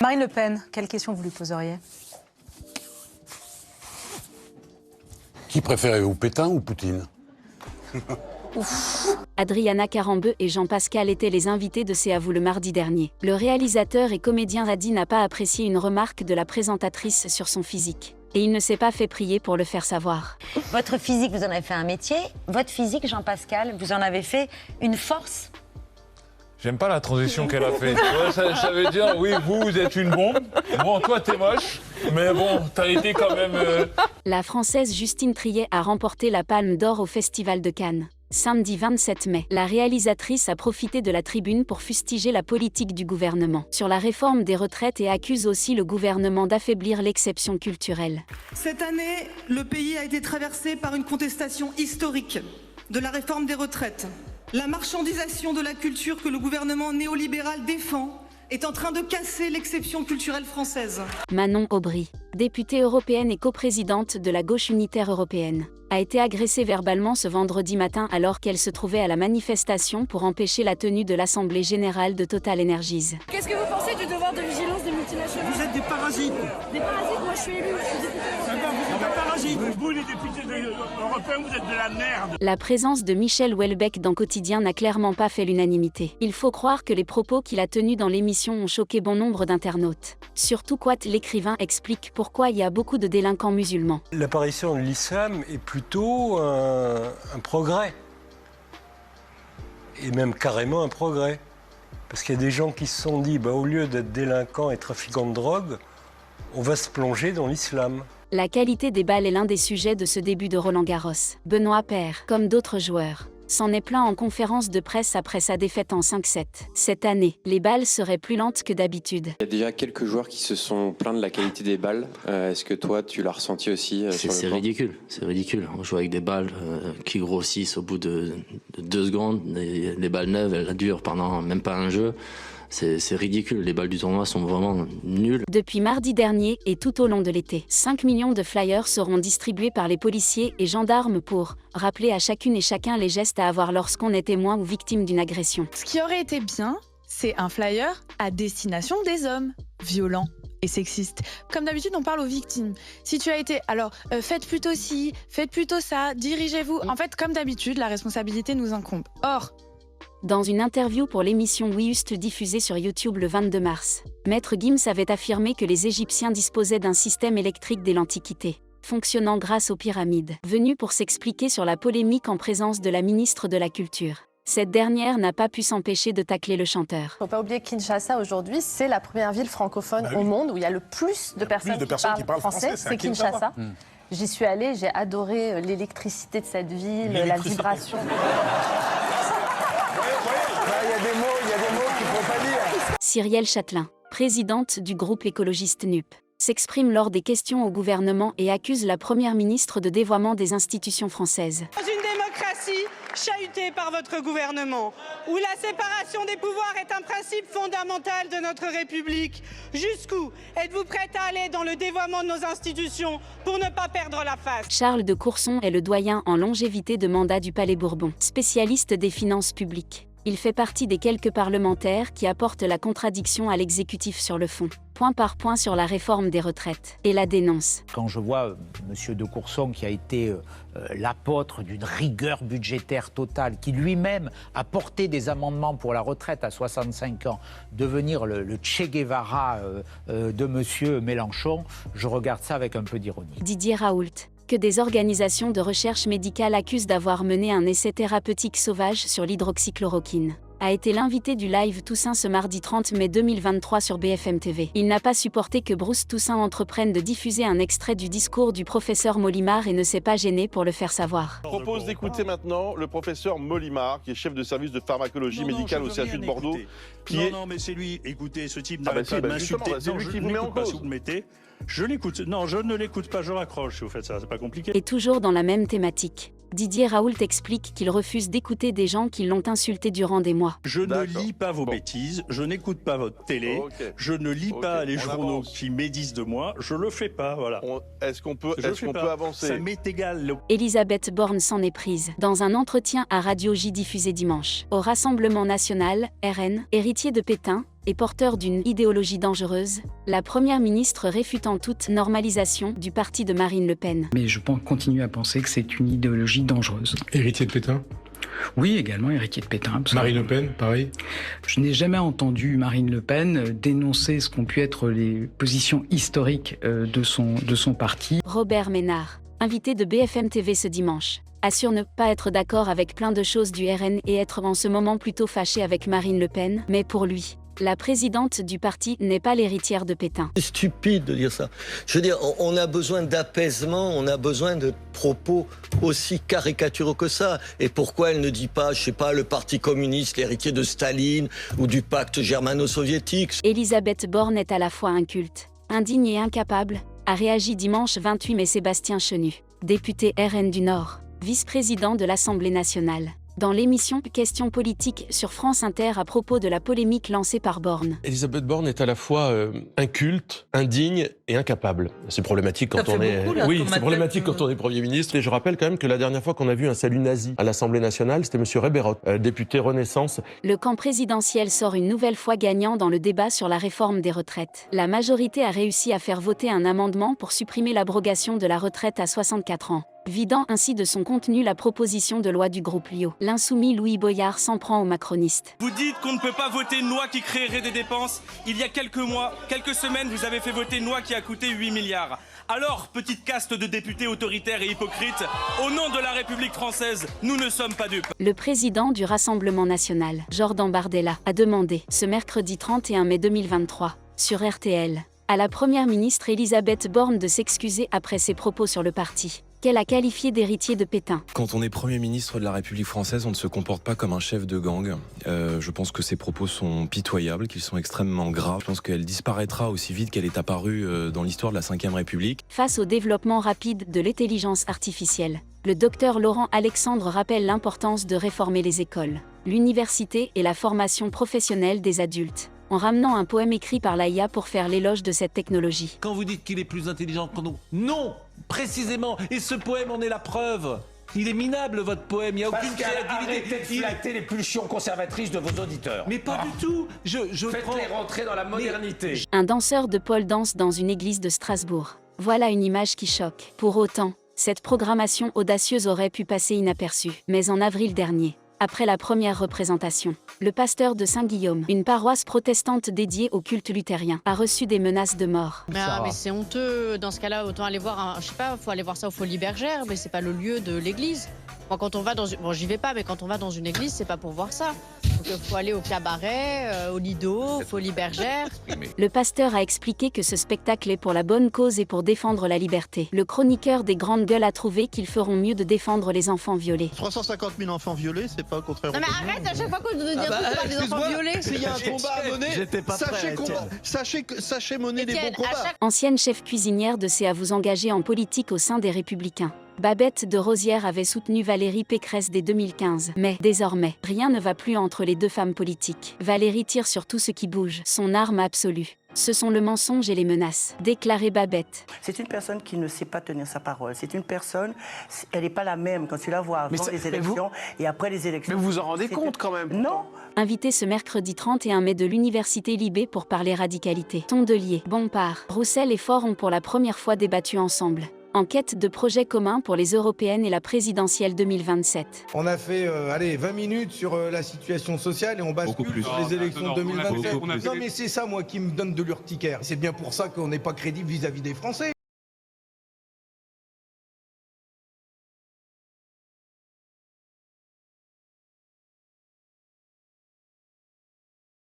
Marine Le Pen, quelle question vous lui poseriez? Qui préférez-vous, Pétain ou Poutine? Adriana Carambeu et Jean-Pascal étaient les invités de C'est à vous le mardi dernier. Le réalisateur et comédien Radi n'a pas apprécié une remarque de la présentatrice sur son physique. Et il ne s'est pas fait prier pour le faire savoir. Votre physique, vous en avez fait un métier. Votre physique, Jean-Pascal, vous en avez fait une force. J'aime pas la transition qu'elle a faite. Ouais, ça veut dire, oui, vous êtes une bombe. Bon, toi, t'es moche. Mais bon, t'as été quand même... La Française Justine Triet a remporté la Palme d'Or au Festival de Cannes. Samedi 27 mai, la réalisatrice a profité de la tribune pour fustiger la politique du gouvernement sur la réforme des retraites et accuse aussi le gouvernement d'affaiblir l'exception culturelle. Cette année, le pays a été traversé par une contestation historique de la réforme des retraites. La marchandisation de la culture que le gouvernement néolibéral défend est en train de casser l'exception culturelle française. Manon Aubry, députée européenne et coprésidente de la gauche unitaire européenne, a été agressée verbalement ce vendredi matin alors qu'elle se trouvait à la manifestation pour empêcher la tenue de l'Assemblée générale de Total Energies. Qu'est-ce que vous pensez du devoir de vigilance des multinationales? Vous êtes des parasites. Des parasites? Moi je suis élue, je suis députée. Vous êtes des parasites. Vous, les députés européens, vous êtes de la merde. La présence de Michel Houellebecq dans Quotidien n'a clairement pas fait l'unanimité. Il faut croire que les propos qu'il a tenus dans l'émission ont choqué bon nombre d'internautes. Surtout quand l'écrivain explique pourquoi il y a beaucoup de délinquants musulmans. L'apparition de l'islam est plutôt un progrès. Et même carrément un progrès. Parce qu'il y a des gens qui se sont dit, au lieu d'être délinquants et trafiquants de drogue, on va se plonger dans l'islam. La qualité des balles est l'un des sujets de ce début de Roland-Garros. Benoît Paire, comme d'autres joueurs, s'en est plaint en conférence de presse après sa défaite en 5-7. Cette année, les balles seraient plus lentes que d'habitude. Il y a déjà quelques joueurs qui se sont plaints de la qualité des balles. Est-ce que toi, tu l'as ressenti aussi C'est ridicule, c'est ridicule. On joue avec des balles qui grossissent au bout de 2 secondes. Les balles neuves, elles durent pendant même pas un jeu. C'est ridicule, les balles du tournoi sont vraiment nulles. Depuis mardi dernier et tout au long de l'été, 5 millions de flyers seront distribués par les policiers et gendarmes pour rappeler à chacune et chacun les gestes à avoir lorsqu'on est témoin ou victime d'une agression. Ce qui aurait été bien, c'est un flyer à destination des hommes violents et sexistes. Comme d'habitude, on parle aux victimes. Si tu as été, alors faites plutôt ci, faites plutôt ça, dirigez-vous. En fait, comme d'habitude, la responsabilité nous incombe. Or, dans une interview pour l'émission Oui Juste diffusée sur YouTube le 22 mars, Maître Gims avait affirmé que les Égyptiens disposaient d'un système électrique dès l'Antiquité, fonctionnant grâce aux pyramides, venu pour s'expliquer sur la polémique en présence de la ministre de la Culture. Cette dernière n'a pas pu s'empêcher de tacler le chanteur. Il ne faut pas oublier que Kinshasa, aujourd'hui, c'est la première ville francophone au monde où il y a le plus de personnes qui parlent français, c'est Kinshasa. J'y suis allée, j'ai adoré l'électricité de cette ville, la vibration. Il y a des mots qu'il ne faut pas dire. Cyrielle Châtelain, présidente du groupe écologiste NUP, s'exprime lors des questions au gouvernement et accuse la première ministre de dévoiement des institutions françaises. Dans une démocratie chahutée par votre gouvernement, où la séparation des pouvoirs est un principe fondamental de notre République, jusqu'où êtes-vous prête à aller dans le dévoiement de nos institutions pour ne pas perdre la face? Charles de Courson est le doyen en longévité de mandat du Palais Bourbon, spécialiste des finances publiques. Il fait partie des quelques parlementaires qui apportent la contradiction à l'exécutif sur le fond, point par point sur la réforme des retraites, et la dénonce. Quand je vois M. de Courson qui a été l'apôtre d'une rigueur budgétaire totale, qui lui-même a porté des amendements pour la retraite à 65 ans, devenir le Che Guevara de M. Mélenchon, je regarde ça avec un peu d'ironie. Didier Raoult, que des organisations de recherche médicale accusent d'avoir mené un essai thérapeutique sauvage sur l'hydroxychloroquine, a été l'invité du live Toussaint ce mardi 30 mai 2023 sur BFM TV. Il n'a pas supporté que Bruce Toussaint entreprenne de diffuser un extrait du discours du professeur Molimar et ne s'est pas gêné pour le faire savoir. Je propose d'écouter maintenant le professeur Molimar, qui est chef de service de pharmacologie médicale au CHU de Bordeaux. Non, mais c'est lui. Écoutez, ce type n'arrête pas de m'insulter. C'est lui qui vous met en cause. Je l'écoute. Non, je ne l'écoute pas, je raccroche si vous faites ça, c'est pas compliqué. Et toujours dans la même thématique, Didier Raoult explique qu'il refuse d'écouter des gens qui l'ont insulté durant des mois. Je ne lis pas vos bêtises, je n'écoute pas votre télé, je ne lis pas les journaux qui médisent de moi, je le fais pas, voilà. Est-ce qu'on peut avancer? Ça m'est égal. Elisabeth Borne s'en est prise. Dans un entretien à Radio J diffusé dimanche, au Rassemblement National, RN, héritier de Pétain, et porteur d'une idéologie dangereuse, la première ministre réfutant toute normalisation du parti de Marine Le Pen. Mais je continue à penser que c'est une idéologie dangereuse. Héritier de Pétain ? Oui, également héritier de Pétain. Absolument. Marine Le Pen, pareil ? Je n'ai jamais entendu Marine Le Pen dénoncer ce qu'ont pu être les positions historiques de son parti. Robert Ménard, invité de BFM TV ce dimanche, assure ne pas être d'accord avec plein de choses du RN et être en ce moment plutôt fâché avec Marine Le Pen, mais pour lui, la présidente du parti n'est pas l'héritière de Pétain. C'est stupide de dire ça. Je veux dire, on a besoin d'apaisement, on a besoin de propos aussi caricaturaux que ça. Et pourquoi elle ne dit pas, je sais pas, le Parti communiste, l'héritier de Staline ou du pacte germano-soviétique? Elisabeth Borne est à la fois inculte, indigne et incapable, a réagi dimanche 28 mai Sébastien Chenu, député RN du Nord, vice-président de l'Assemblée nationale. Dans l'émission Questions politiques sur France Inter à propos de la polémique lancée par Borne. Elisabeth Borne est à la fois inculte, indigne et incapable. C'est problématique quand on est... Oui, c'est problématique quand on est Premier ministre. Et je rappelle quand même que la dernière fois qu'on a vu un salut nazi à l'Assemblée nationale, c'était M. Reberot, député Renaissance. Le camp présidentiel sort une nouvelle fois gagnant dans le débat sur la réforme des retraites. La majorité a réussi à faire voter un amendement pour supprimer l'abrogation de la retraite à 64 ans. Vidant ainsi de son contenu la proposition de loi du groupe Lio. L'insoumis Louis Boyard s'en prend aux macronistes. Vous dites qu'on ne peut pas voter une loi qui créerait des dépenses. Il y a quelques mois, quelques semaines, vous avez fait voter une loi qui a coûté 8 milliards. Alors, petite caste de députés autoritaires et hypocrites, au nom de la République française, nous ne sommes pas dupes. Le président du Rassemblement national, Jordan Bardella, a demandé, ce mercredi 31 mai 2023, sur RTL, à la première ministre Elisabeth Borne de s'excuser après ses propos sur le parti, qu'elle a qualifié d'héritier de Pétain. Quand on est Premier ministre de la République française, on ne se comporte pas comme un chef de gang. Je pense que ses propos sont pitoyables, qu'ils sont extrêmement graves. Je pense qu'elle disparaîtra aussi vite qu'elle est apparue dans l'histoire de la Ve République. Face au développement rapide de l'intelligence artificielle, le docteur Laurent Alexandre rappelle l'importance de réformer les écoles, l'université et la formation professionnelle des adultes, en ramenant un poème écrit par l'AIA pour faire l'éloge de cette technologie. Quand vous dites qu'il est plus intelligent que nous, non, précisément, et ce poème en est la preuve. Il est minable, votre poème, il n'y a aucune créativité. Arrêtez de flatter les pulsions conservatrices de vos auditeurs. Mais pas du tout. Faites-les rentrer dans la modernité. Un danseur de pole danse dans une église de Strasbourg. Voilà une image qui choque. Pour autant, cette programmation audacieuse aurait pu passer inaperçue. Mais en avril dernier, après la première représentation, le pasteur de Saint-Guillaume, une paroisse protestante dédiée au culte luthérien, a reçu des menaces de mort. Mais c'est honteux. Dans ce cas-là, autant aller voir, je sais pas, faut aller voir ça aux Folies Bergères, mais c'est pas le lieu de l'église. Moi, quand on va dans, bon, j'y vais pas, mais quand on va dans une église, c'est pas pour voir ça. Donc, faut aller au cabaret, au Lido, aux Folies Bergères. Le pasteur a expliqué que ce spectacle est pour la bonne cause et pour défendre la liberté. Le chroniqueur des grandes gueules a trouvé qu'ils feront mieux de défendre les enfants violés. 350 000 enfants violés, c'est pas contraire. Non mais arrête, à chaque fois qu'on nous dit un truc sur des enfants violés. S'il y a un combat à mener, sachez mener des bons combats. Ancienne chef cuisinière de C à vous engager en politique au sein des Républicains, Babette de Rosière avait soutenu Valérie Pécresse dès 2015. Mais, désormais, rien ne va plus entre les deux femmes politiques. Valérie tire sur tout ce qui bouge. Son arme absolue, ce sont le mensonge et les menaces, déclarait Babette. C'est une personne qui ne sait pas tenir sa parole. C'est une personne, elle n'est pas la même quand tu la vois avant les élections et après les élections. Mais vous vous en rendez compte quand même? Non. Invité ce mercredi 31 mai de l'Université Libé pour parler radicalité. Tondelier, Bompard, Roussel et Faure ont pour la première fois débattu ensemble, en quête de projets communs pour les européennes et la présidentielle 2027. On a fait 20 minutes sur la situation sociale et on bascule sur les élections de 2027. Non mais c'est ça moi qui me donne de l'urticaire. C'est bien pour ça qu'on n'est pas crédible vis-à-vis des Français.